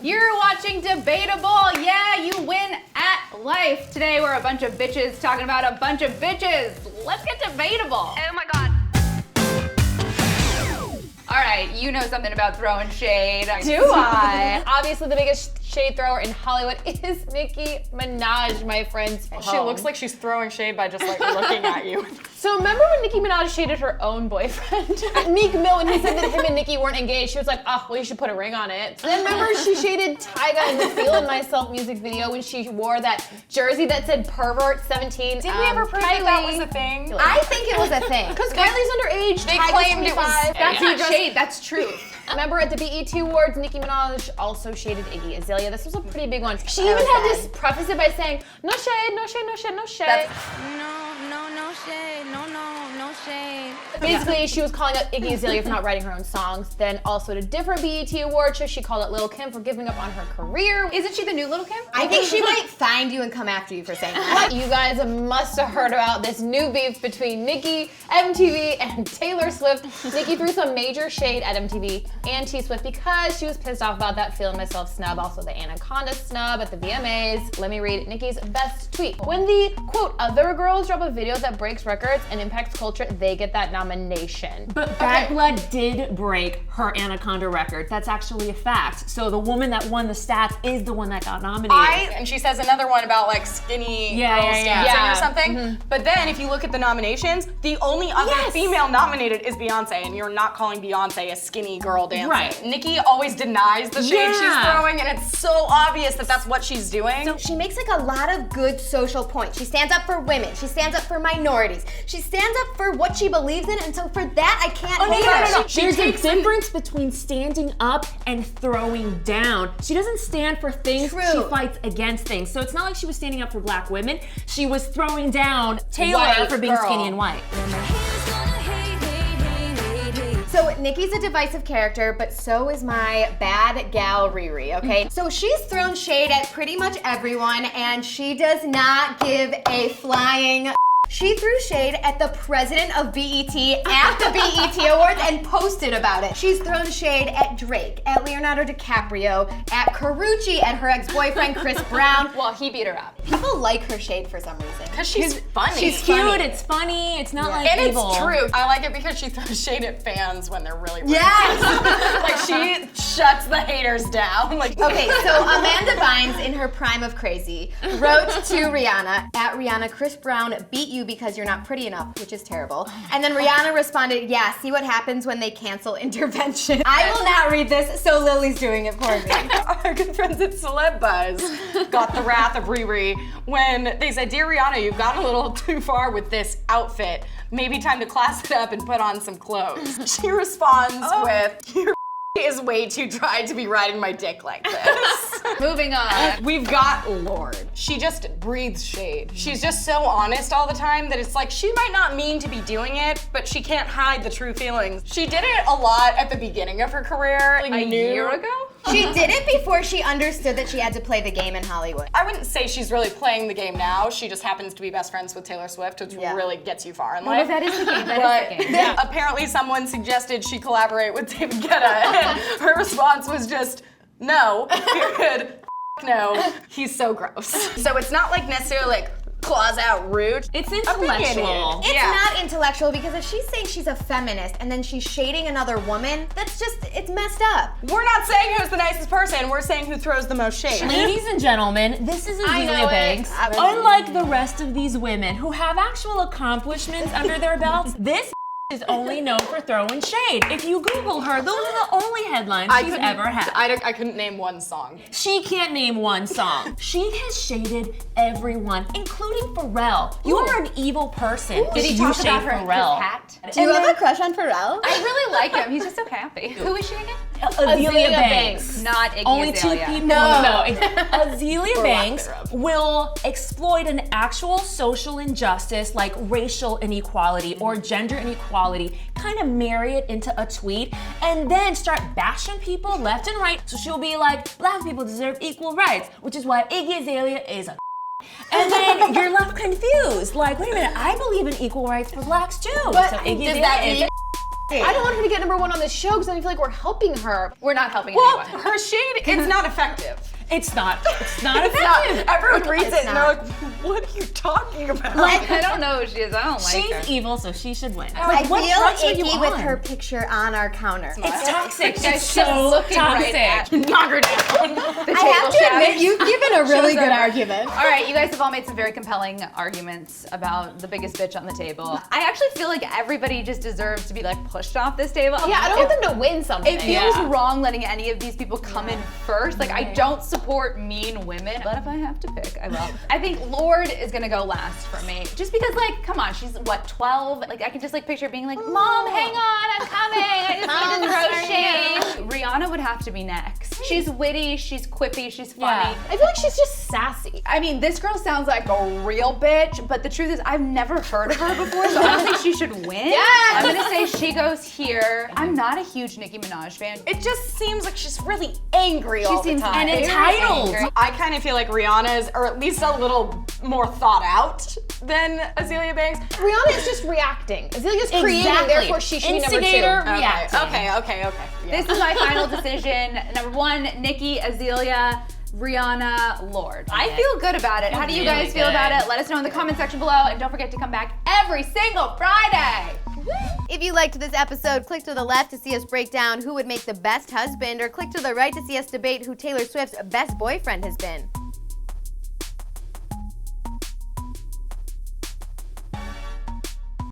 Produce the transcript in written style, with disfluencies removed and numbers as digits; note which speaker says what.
Speaker 1: You're watching Debatable. Yeah, you win at life. Today we're a bunch of bitches talking about a bunch of bitches. Let's get debatable.
Speaker 2: Oh my god.
Speaker 1: All right, you know something about throwing shade.
Speaker 3: Do I? Obviously, the biggest shade thrower in Hollywood is Nicki Minaj, my friends.
Speaker 4: She looks like she's throwing shade by just like looking at you.
Speaker 3: So remember when Nicki Minaj shaded her own boyfriend? Meek Mill, when he said that him and Nicki weren't engaged, she was like, oh, well, you should put a ring on it. Then remember she shaded Tyga in the Feelin' Myself music video when she wore that jersey that said pervert 17.
Speaker 4: Did we ever prove that was a thing?
Speaker 2: I think it was a thing.
Speaker 3: Because Kylie's underage,
Speaker 4: They
Speaker 3: Tyga's
Speaker 4: claimed it was-
Speaker 3: 25.
Speaker 1: That's not shade, that's truth.
Speaker 3: Remember at the BET Awards, Nicki Minaj also shaded Iggy Azalea. This was a pretty big one. She
Speaker 2: That
Speaker 3: even
Speaker 2: was
Speaker 3: had
Speaker 2: bad.
Speaker 3: this preface it by saying, no shade, no shade, no shade, no shade.
Speaker 2: No shade. No shade.
Speaker 3: Basically, she was calling out Iggy Azalea for not writing her own songs. Then also at a different BET Award show, she called out Lil' Kim for giving up on her career.
Speaker 1: Isn't she the new Little Kim?
Speaker 2: I think she might find you and come after you for saying that.
Speaker 3: You guys must have heard about this new beef between Nicki, MTV, and Taylor Swift. Nicki threw some major shade at MTV and T-Swift because she was pissed off about that Feelin' Myself snub, also the Anaconda snub at the VMAs. Let me read Nicki's best tweet. When the, quote, other girls drop a video that breaks records and impacts culture, they get that nomination.
Speaker 5: But Bad Blood did break her Anaconda record. That's actually a fact. So the woman that won the stats is the one that got nominated.
Speaker 4: And she says another one about like skinny girls dancing
Speaker 3: Yeah.
Speaker 4: or something. But then if you look at the nominations, the only other female nominated is Beyonce, and you're not calling Beyonce a skinny girl dancing.
Speaker 5: Right.
Speaker 4: Nicki always denies the shade she's throwing, and it's so obvious that that's what she's doing.
Speaker 2: She makes like a lot of good social points. She stands up for women. She stands up for minorities. She stands up for what she believes in, and so for that, I can't hate her.
Speaker 5: There's a difference between standing up and throwing down. She doesn't stand for things,
Speaker 2: True.
Speaker 5: she fights against things. So it's not like she was standing up for black women. She was throwing down Taylor
Speaker 4: White
Speaker 5: for being
Speaker 4: girl.
Speaker 5: skinny and white.
Speaker 2: So Nicki's a divisive character, but so is my bad gal Riri, okay? So she's thrown shade at pretty much everyone, and she does not give a flying. She threw shade at the president of BET at the BET Awards and posted about it. She's thrown shade at Drake, at Leonardo DiCaprio, at Carucci, at her ex-boyfriend Chris Brown.
Speaker 3: Well, he beat her up.
Speaker 2: People like her shade for some reason.
Speaker 4: Because she's funny.
Speaker 5: She's cute, it's funny, it's not like
Speaker 4: and
Speaker 5: evil.
Speaker 4: it's true. I like it because she throws shade at fans when they're really rude.
Speaker 2: Yes!
Speaker 4: Like she shuts the haters down. Like
Speaker 2: Okay, so Amanda Bynes, in her prime of crazy, wrote to Rihanna, at Rihanna, Chris Brown beat you because you're not pretty enough, which is terrible. And then Rihanna responded, yeah, see what happens when they cancel intervention. I will not read this, so Lily's doing it for me.
Speaker 4: Our good friends at Celeb got the wrath of Riri when they said, dear Rihanna, you've gone a little too far with this outfit. Maybe time to class it up and put on some clothes. She responds with, your is way too dry to be riding my dick like this.
Speaker 1: Moving on.
Speaker 4: We've got Lorde. She just breathes shade. She's just so honest all the time that it's like she might not mean to be doing it, but she can't hide the true feelings. She did it a lot at the beginning of her career. Like,
Speaker 1: A year ago?
Speaker 2: She did it before she understood that she had to play the game in Hollywood.
Speaker 4: I wouldn't say she's really playing the game now. She just happens to be best friends with Taylor Swift, which really gets you far in life.
Speaker 1: That is the game,
Speaker 4: But then apparently someone suggested she collaborate with David Guetta, and her response was just, no, period, no, he's so gross. So it's not like necessarily like claws out rude.
Speaker 5: It's intellectual.
Speaker 2: It's not intellectual because if she's saying she's a feminist and then she's shading another woman, that's just, it's messed up.
Speaker 4: We're not saying who's the nicest person, we're saying who throws the most shade.
Speaker 5: Ladies and gentlemen, this is
Speaker 3: I know
Speaker 5: Azealia
Speaker 3: it.
Speaker 5: Banks. Unlike the rest of these women who have actual accomplishments under their belts, this is only known for throwing shade. If you Google her, those are the only headlines she's ever had.
Speaker 4: I couldn't name one song.
Speaker 5: She can't name one song. She has shaded everyone, including Pharrell. You are an evil person.
Speaker 1: Did he
Speaker 5: if
Speaker 1: talk
Speaker 5: you
Speaker 1: about
Speaker 5: shade
Speaker 1: her
Speaker 5: Pharrell.
Speaker 1: hat?
Speaker 2: Do you have a crush on Pharrell?
Speaker 1: I really like him. He's just so happy. Who is she again?
Speaker 5: Azealia Banks.
Speaker 1: Not Iggy
Speaker 5: Only
Speaker 1: Azalea.
Speaker 5: two people.
Speaker 2: No.
Speaker 5: Azealia Banks will exploit an actual social injustice like racial inequality or gender inequality, kind of marry it into a tweet, and then start bashing people left and right. So she'll be like, black people deserve equal rights, which is why Iggy Azalea is a and then you're left confused. Like, wait a minute, I believe in equal rights for blacks too.
Speaker 2: But
Speaker 5: so Iggy
Speaker 2: does
Speaker 5: Azalea
Speaker 2: that
Speaker 5: is
Speaker 2: mean
Speaker 3: I don't want her to get #1 on this show because I feel like we're helping her.
Speaker 1: We're not helping
Speaker 4: Well,
Speaker 1: anyone.
Speaker 4: her shade is not effective.
Speaker 5: It's not effective.
Speaker 4: Everyone reads
Speaker 2: It's
Speaker 4: it and they're
Speaker 2: not.
Speaker 4: like, what are you talking about?
Speaker 1: I don't know who she is. I don't like her.
Speaker 5: She's evil, so she should win.
Speaker 2: I
Speaker 5: What drugs are
Speaker 2: feel
Speaker 5: you
Speaker 2: icky with
Speaker 5: on?
Speaker 2: her picture on our counter.
Speaker 5: It's toxic.
Speaker 1: Guys,
Speaker 5: It's
Speaker 1: she's
Speaker 5: so
Speaker 1: looking right
Speaker 5: toxic.
Speaker 1: at
Speaker 4: Knock her down.
Speaker 2: I have to admit, you've given a really good argument.
Speaker 1: All right, you guys have all made some very compelling arguments about the biggest bitch on the table. I actually feel like everybody just deserves to be like pushed off this table.
Speaker 3: Yeah, I don't want them to win something.
Speaker 1: It feels wrong letting any of these people come in first. Like, I don't support mean women, but if I have to pick, I will. I think Lorde is gonna go last for me. Just because, like, come on, she's what, 12? Like, I can just like picture her being like, Mom, hang on, I'm coming. I just need to throw shade. Rihanna would have to be next. She's witty, she's quippy, she's funny.
Speaker 3: I feel like she's just sassy.
Speaker 1: I mean, this girl sounds like a real bitch, but the truth is I've never heard of her before, so I don't think she should win. I'm gonna say she goes here. I'm not a huge Nicki Minaj fan.
Speaker 4: It just seems like she's really angry all the
Speaker 1: seems
Speaker 4: time.
Speaker 5: And entitled.
Speaker 1: angry.
Speaker 4: I kind of feel like Rihanna's, or at least a little more thought out than Azealia Banks.
Speaker 3: Rihanna is just reacting. Azalea's creating,
Speaker 5: Exactly.
Speaker 3: therefore she should be
Speaker 5: Instigator,
Speaker 3: #2.
Speaker 5: reacting.
Speaker 4: Okay.
Speaker 1: This is my final decision. #1, Nicki, Azealia, Rihanna, Lorde. I feel good about it. How do you
Speaker 5: Really
Speaker 1: guys feel
Speaker 5: good.
Speaker 1: about it? Let us know in the comment section below, and don't forget to come back every single Friday.
Speaker 2: If you liked this episode, click to the left to see us break down who would make the best husband, or click to the right to see us debate who Taylor Swift's best boyfriend has been.